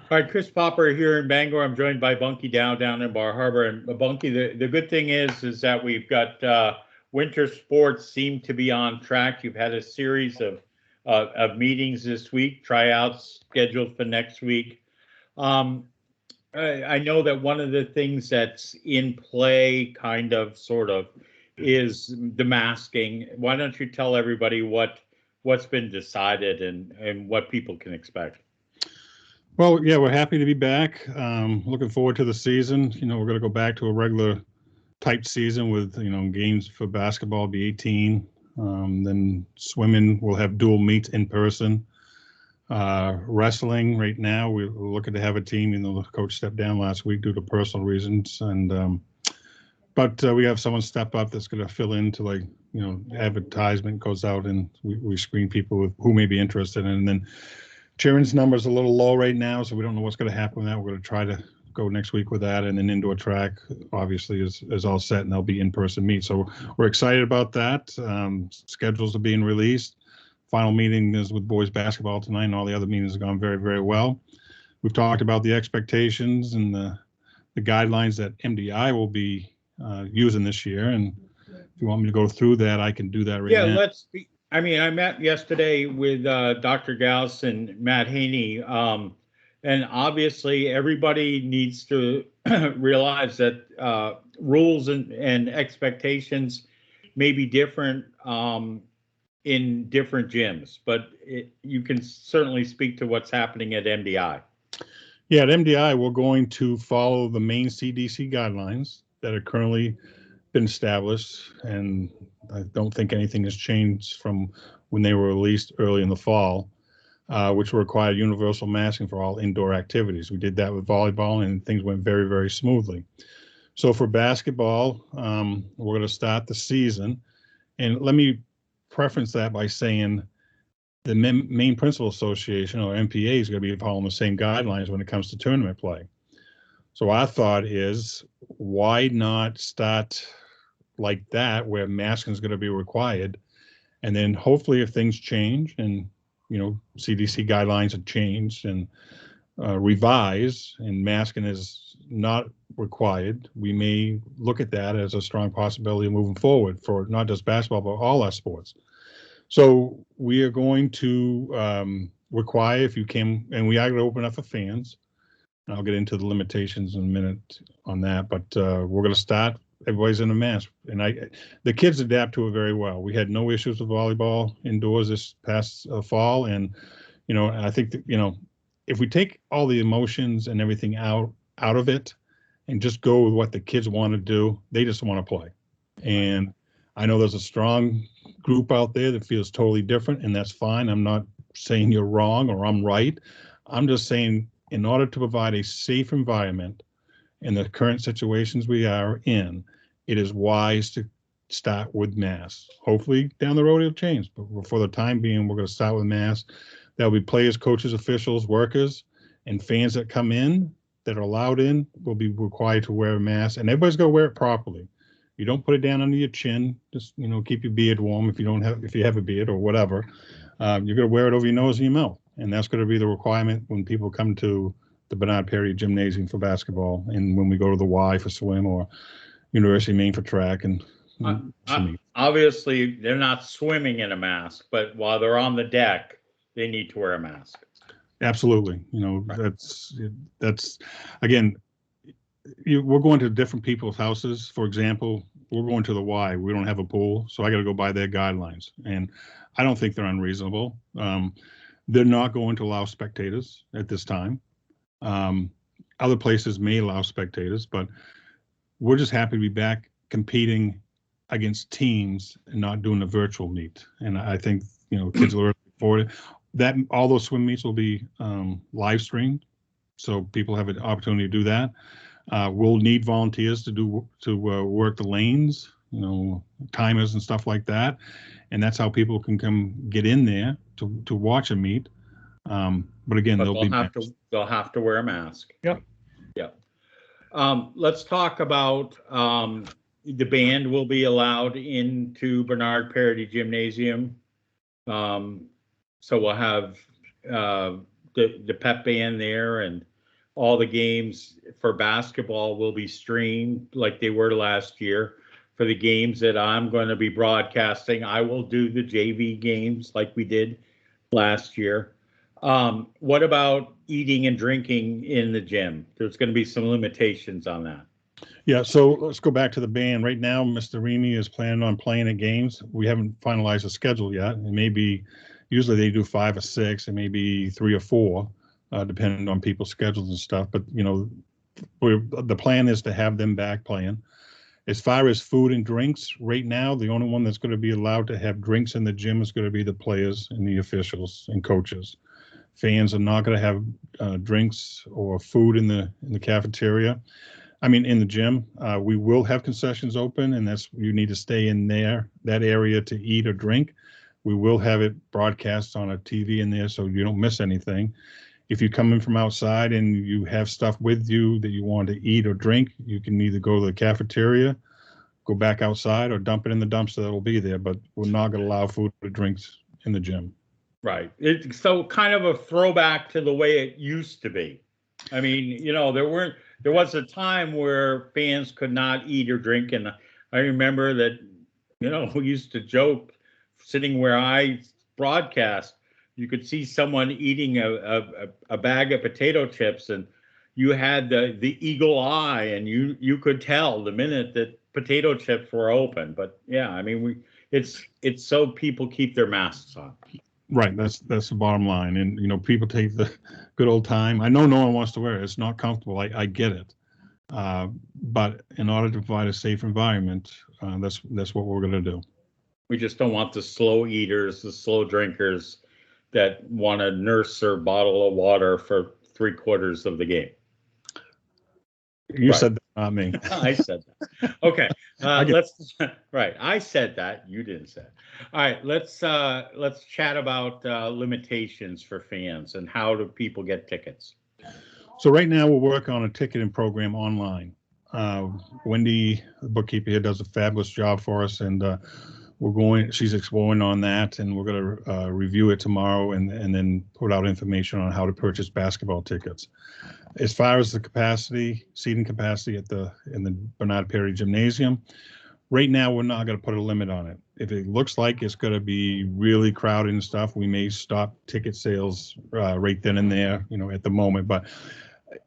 All right, Chris Popper here in Bangor. I'm joined by Bunky down in Bar Harbor. And Bunky, the good thing is that we've got winter sports seem to be on track. You've had a series of meetings this week, tryouts scheduled for next week. I know that one of the things that's in play, kind of, sort of, is the masking. Why don't you tell everybody what's been decided and what people can expect? Well, yeah, we're happy to be back. Looking forward to the season. We're going to go back to a regular type season with, games for basketball be 18. Then swimming, we'll have dual meets in person. Wrestling right now, we're looking to have a team. The coach stepped down last week due to personal reasons. But we have someone step up that's going to fill into advertisement goes out and we screen people who may be interested. And then cheering's numbers a little low right now, so we don't know what's going to happen with that. We're going to try to go next week with that, and then indoor track obviously is all set, and there'll be in-person meets. So we're excited about that. Schedules are being released. Final meeting is with boys basketball tonight, and all the other meetings have gone very, very well. We've talked about the expectations and the guidelines that MDI will be using this year, and if you want me to go through that, I can do that right now. I met yesterday with Dr. Gauss and Matt Haney, and obviously everybody needs to realize that rules and expectations may be different in different gyms, but you can certainly speak to what's happening at MDI. Yeah, at MDI, we're going to follow the main CDC guidelines that are currently been established, and I don't think anything has changed from when they were released early in the fall, which required universal masking for all indoor activities. We did that with volleyball, and things went very, very smoothly. So for basketball, we're going to start the season, and let me preference that by saying the Maine Principal Association, or MPA, is going to be following the same guidelines when it comes to tournament play. So our thought is, why not start like that, where masking is going to be required, and then hopefully if things change and CDC guidelines have changed and revised and masking is not required, we may look at that as a strong possibility of moving forward for not just basketball but all our sports. So we are going to require, if you can, and we are going to open up for fans. I'll get into the limitations in a minute on that, but we're going to start. Everybody's in a mask, and the kids adapt to it very well. We had no issues with volleyball indoors this past fall, and I think that if we take all the emotions and everything out of it, and just go with what the kids want to do, they just want to play. And I know there's a strong group out there that feels totally different, and that's fine. I'm not saying you're wrong or I'm right. I'm just saying, in order to provide a safe environment in the current situations we are in, it is wise to start with masks. Hopefully down the road it'll change, but for the time being, we're going to start with masks. There'll be players, coaches, officials, workers, and fans that come in that are allowed in will be required to wear a mask, and everybody's going to wear it properly. You don't put it down under your chin. Just keep your beard warm if you have a beard or whatever. You're going to wear it over your nose and your mouth. And that's going to be the requirement when people come to the Bernard Perry Gymnasium for basketball, and when we go to the Y for swim, or University of Maine for track. And obviously, they're not swimming in a mask, but while they're on the deck, they need to wear a mask. Absolutely. Right. That's again, we're going to different people's houses. For example, we're going to the Y. We don't have a pool, so I got to go by their guidelines, and I don't think they're unreasonable. They're not going to allow spectators at this time. Other places may allow spectators, but we're just happy to be back competing against teams and not doing a virtual meet. And I think kids are looking forward to that. All those swim meets will be live streamed, so people have an opportunity to do that. We'll need volunteers to work the lanes, timers and stuff like that, and that's how people can come get in there to watch a meet. But again, they'll have to wear a mask. Yep. Yeah. Let's talk about the band will be allowed into Bernard Perry Gymnasium. So we'll have the pep band there, and all the games for basketball will be streamed like they were last year. For the games that I'm going to be broadcasting, I will do the JV games like we did last year. What about eating and drinking in the gym? There's going to be some limitations on that. Yeah, so let's go back to the band. Right now, Mr. Remy is planning on playing at games. We haven't finalized the schedule yet. It may be, usually they do 5 or 6, and maybe 3 or 4, depending on people's schedules and stuff. But, you know, the plan is to have them back playing. As far as food and drinks, right now, the only one that's going to be allowed to have drinks in the gym is going to be the players and the officials and coaches. Fans are not going to have drinks or food in the cafeteria. I mean, in the gym. We will have concessions open, and that's, you need to stay in that area to eat or drink. We will have it broadcast on a TV in there so you don't miss anything. If you come in from outside and you have stuff with you that you want to eat or drink, you can either go to the cafeteria, go back outside, or dump it in the dumpster that'll be there. But we're not going to allow food or drinks in the gym. Right. It's so kind of a throwback to the way it used to be. I mean, you know, there was a time where fans could not eat or drink. And I remember that, you know, we used to joke sitting where I broadcast, you could see someone eating a bag of potato chips, and you had the eagle eye, and you could tell the minute that potato chips were open. But yeah, I mean, it's so people keep their masks on. Right, that's the bottom line. And, you know, people take the good old time. I know no one wants to wear it. It's not comfortable. I get it. But in order to provide a safe environment, that's what we're going to do. We just don't want the slow eaters, the slow drinkers that want to nurse their bottle of water for 3/4 of the game. You said that, not me. I said that. Okay, let's. Right, I said that. You didn't say it. All right, let's chat about limitations for fans and how do people get tickets. So right now we're working on a ticketing program online. Wendy, the bookkeeper here, does a fabulous job for us, and she's exploring on that, and we're going to review it tomorrow and then put out information on how to purchase basketball tickets. As far as the seating capacity in the Bernard Perry Gymnasium, right now we're not going to put a limit on it. If it looks like it's going to be really crowded and stuff, we may stop ticket sales right then and there, you know, at the moment. But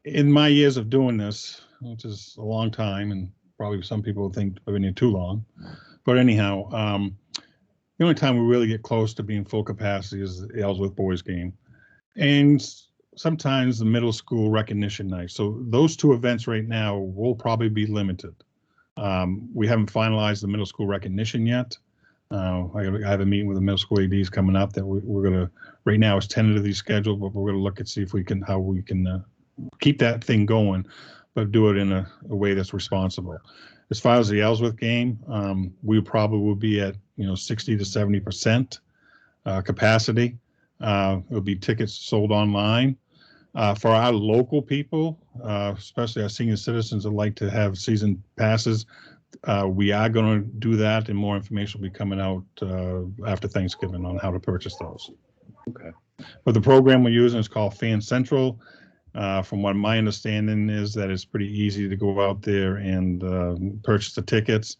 in my years of doing this, which is a long time, and probably some people think I've been here too long, but anyhow, the only time we really get close to being full capacity is the Ellsworth boys game, and sometimes the middle school recognition night. So those 2 events right now will probably be limited. We haven't finalized the middle school recognition yet. I have a meeting with the middle school ADs coming up that we're going to, right now it's tentatively scheduled, but we're going to look and see if how we can keep that thing going, but do it in a way that's responsible. As far as the Ellsworth game, we probably will be at 60 to 70% capacity. It'll be tickets sold online. For our local people, especially our senior citizens that like to have season passes, we are going to do that, and more information will be coming out after Thanksgiving on how to purchase those. Okay. But the program we're using is called Fan Central. From what my understanding is, that it's pretty easy to go out there and purchase the tickets.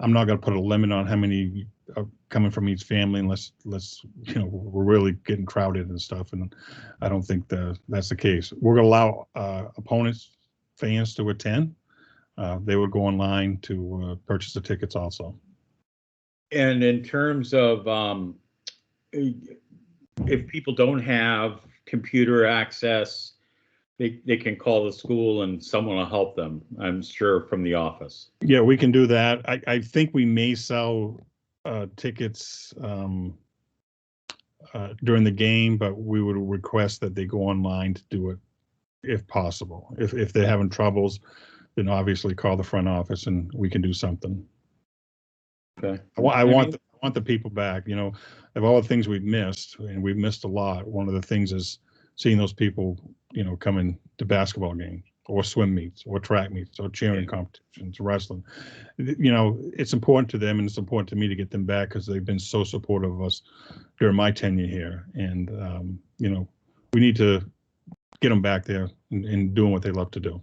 I'm not going to put a limit on how many are coming from each family unless we're really getting crowded and stuff, and I don't think that's the case. We're going to allow opponents, fans to attend. They would go online to purchase the tickets also. And in terms of if people don't have computer access, they can call the school and someone will help them, I'm sure, from the office. Yeah, we can do that. I think we may sell tickets during the game, but we would request that they go online to do it if possible. If they're having troubles, then obviously call the front office and we can do something. Okay. I want the people back. Of all the things we've missed, and we've missed a lot, one of the things is seeing those people, coming to basketball games or swim meets or track meets or cheering competitions, wrestling. It's important to them, and it's important to me to get them back because they've been so supportive of us during my tenure here. And, we need to get them back there and doing what they love to do.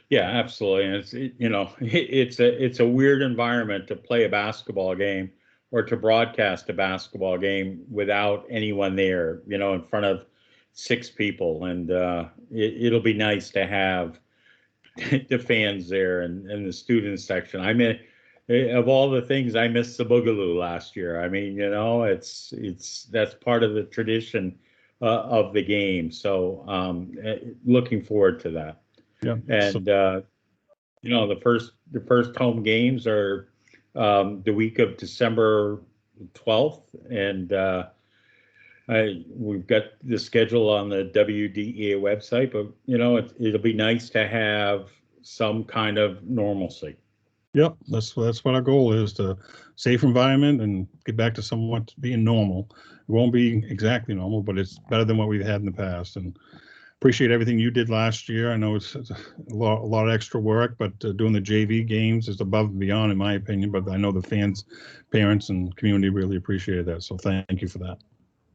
Yeah, absolutely. And it's a weird environment to play a basketball game or to broadcast a basketball game without anyone there, in front of 6 people. And it'll be nice to have the fans there and the student section. I mean, of all the things, I missed the Boogaloo last year. I mean, that's part of the tradition of the game. So looking forward to that. Yeah. And the first home games are the week of December 12th, and we've got the schedule on the WDEA website. But it'll be nice to have some kind of normalcy. Yep, that's what our goal is, to safe environment and get back to somewhat being normal. It won't be exactly normal, but it's better than what we've had in the past. And appreciate everything you did last year. I know it's a lot of extra work, but doing the JV games is above and beyond, in my opinion. But I know the fans, parents, and community really appreciated that. So thank you for that.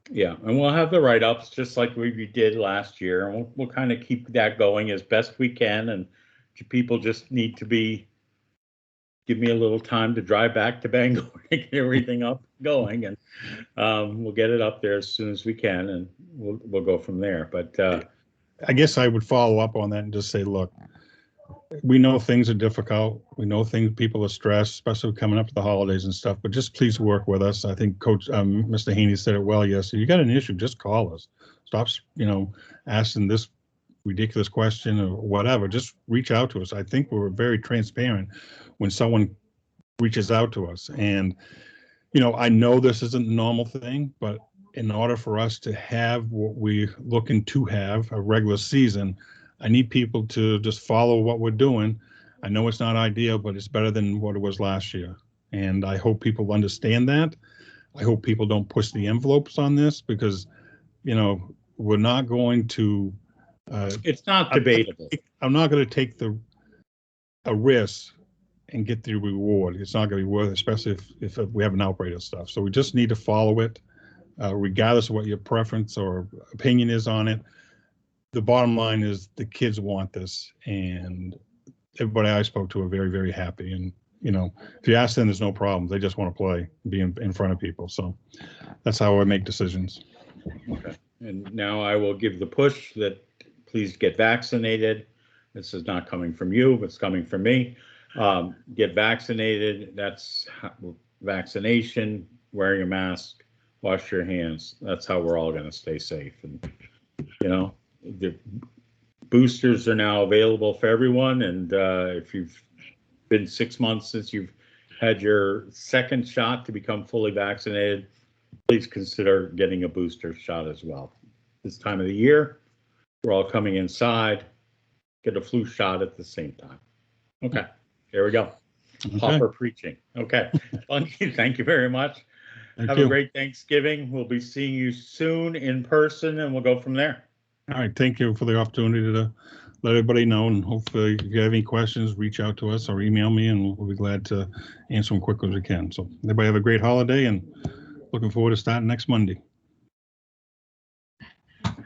Yeah, and we'll have the write-ups just like we did last year, and we'll kind of keep that going as best we can. And people just need to give me a little time to drive back to Bangor to get everything up going, and we'll get it up there as soon as we can, and we'll go from there. But I guess I would follow up on that and just say, look, we know things are difficult. We know people are stressed, especially coming up to the holidays and stuff, but just please work with us. I think Coach Mr. Haney said it well yesterday. You got an issue, just call us. Stop, asking this ridiculous question or whatever. Just reach out to us. I think we're very transparent when someone reaches out to us. And, I know this isn't the normal thing, but in order for us to have what we're looking to have, a regular season, I need people to just follow what we're doing. I know it's not ideal, but it's better than what it was last year. And I hope people understand that. I hope people don't push the envelopes on this, because, we're not going to. It's not debatable. I'm not going to take a risk and get the reward. It's not going to be worth it, especially if we have an outbreak of stuff. So we just need to follow it, regardless of what your preference or opinion is on it. The bottom line is the kids want this, and everybody I spoke to are very, very happy. And, if you ask them, there's no problem. They just want to play, be in front of people. So that's how I make decisions. Okay. And now I will give the push that please get vaccinated. This is not coming from you, it's coming from me. Get vaccinated. That's vaccination, wearing a mask, wash your hands. That's how we're all going to stay safe. And, the boosters are now available for everyone. And if you've been 6 months since you've had your second shot to become fully vaccinated, please consider getting a booster shot as well. This time of the year, we're all coming inside, get a flu shot at the same time. Okay, there we go. Okay. Pauper preaching. Okay, Bunky, thank you very much. Have a great Thanksgiving. We'll be seeing you soon in person, and we'll go from there. All right, thank you for the opportunity to let everybody know, and hopefully if you have any questions, reach out to us or email me, and we'll be glad to answer them quick as we can. So everybody have a great holiday, and looking forward to starting next Monday.